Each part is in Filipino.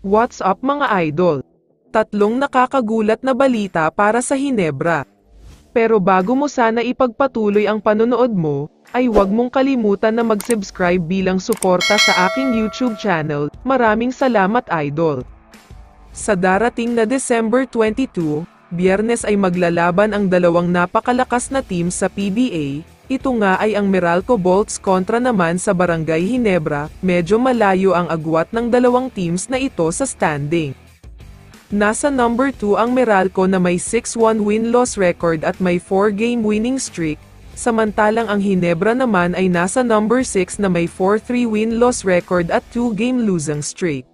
What's up mga idol? Tatlong nakakagulat na balita para sa Hinebra. Pero bago mo sana ipagpatuloy ang panonood mo, ay huwag mong kalimutan na mag-subscribe bilang suporta sa aking YouTube channel. Maraming salamat idol. Sa darating na December 22, Biyernes ay maglalaban ang dalawang napakalakas na team sa PBA. Ito nga ay ang Meralco Bolts kontra naman sa Barangay Hinebra. Medyo malayo ang agwat ng dalawang teams na ito sa standing. Nasa number 2 ang Meralco na may 6-1 win-loss record at may 4-game winning streak, samantalang ang Hinebra naman ay nasa number 6 na may 4-3 win-loss record at 2-game losing streak.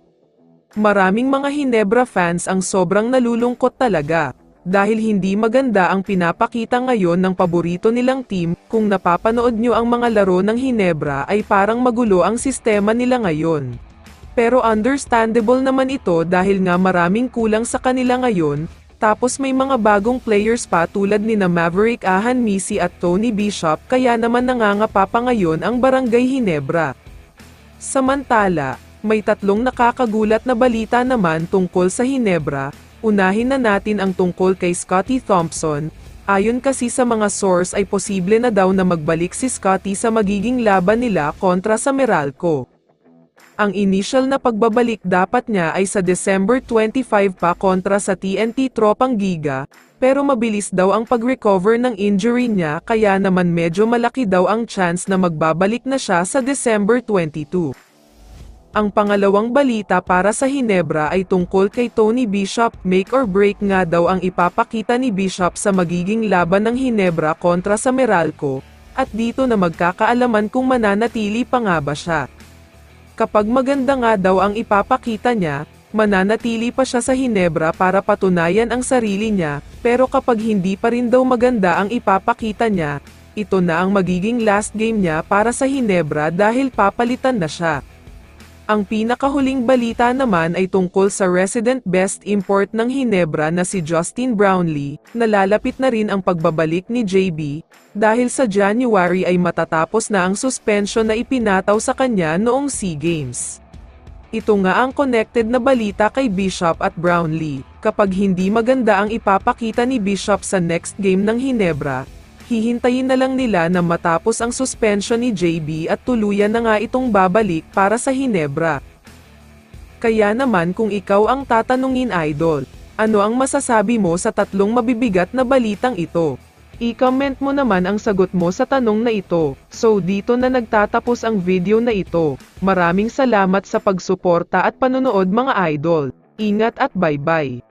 Maraming mga Hinebra fans ang sobrang nalulungkot talaga, dahil hindi maganda ang pinapakita ngayon ng paborito nilang team. Kung napapanood nyo ang mga laro ng Hinebra ay parang magulo ang sistema nila ngayon. Pero understandable naman ito dahil nga maraming kulang sa kanila ngayon, tapos may mga bagong players pa tulad ni na Maverick Ahan Misi at Tony Bishop, kaya naman nangangapa pa ngayon ang Barangay Hinebra. Samantala, may tatlong nakakagulat na balita naman tungkol sa Hinebra. Unahin na natin ang tungkol kay Scottie Thompson. Ayon kasi sa mga source ay posible na daw na magbalik si Scottie sa magiging laban nila kontra sa Meralco. Ang initial na pagbabalik dapat niya ay sa December 25 pa kontra sa TNT Tropang Giga, pero mabilis daw ang pag-recover ng injury niya kaya naman medyo malaki daw ang chance na magbabalik na siya sa December 22. Ang pangalawang balita para sa Hinebra ay tungkol kay Tony Bishop. Make or break nga daw ang ipapakita ni Bishop sa magiging laban ng Hinebra kontra sa Meralco, at dito na magkakaalaman kung mananatili pa nga ba siya. Kapag maganda nga daw ang ipapakita niya, mananatili pa siya sa Hinebra para patunayan ang sarili niya, pero kapag hindi pa rin daw maganda ang ipapakita niya, ito na ang magiging last game niya para sa Hinebra dahil papalitan na siya. Ang pinakahuling balita naman ay tungkol sa resident best import ng Hinebra na si Justin Brownlee. Nalalapit na rin ang pagbabalik ni JB, dahil sa January ay matatapos na ang suspension na ipinataw sa kanya noong SEA Games. Ito nga ang connected na balita kay Bishop at Brownlee. Kapag hindi maganda ang ipapakita ni Bishop sa next game ng Hinebra, hihintayin na lang nila na matapos ang suspension ni JB at tuluyan na nga itong babalik para sa Hinebra. Kaya naman kung ikaw ang tatanungin idol, ano ang masasabi mo sa tatlong mabibigat na balitang ito? I-comment mo naman ang sagot mo sa tanong na ito. So dito na nagtatapos ang video na ito. Maraming salamat sa pagsuporta at panonood mga idol. Ingat at bye-bye.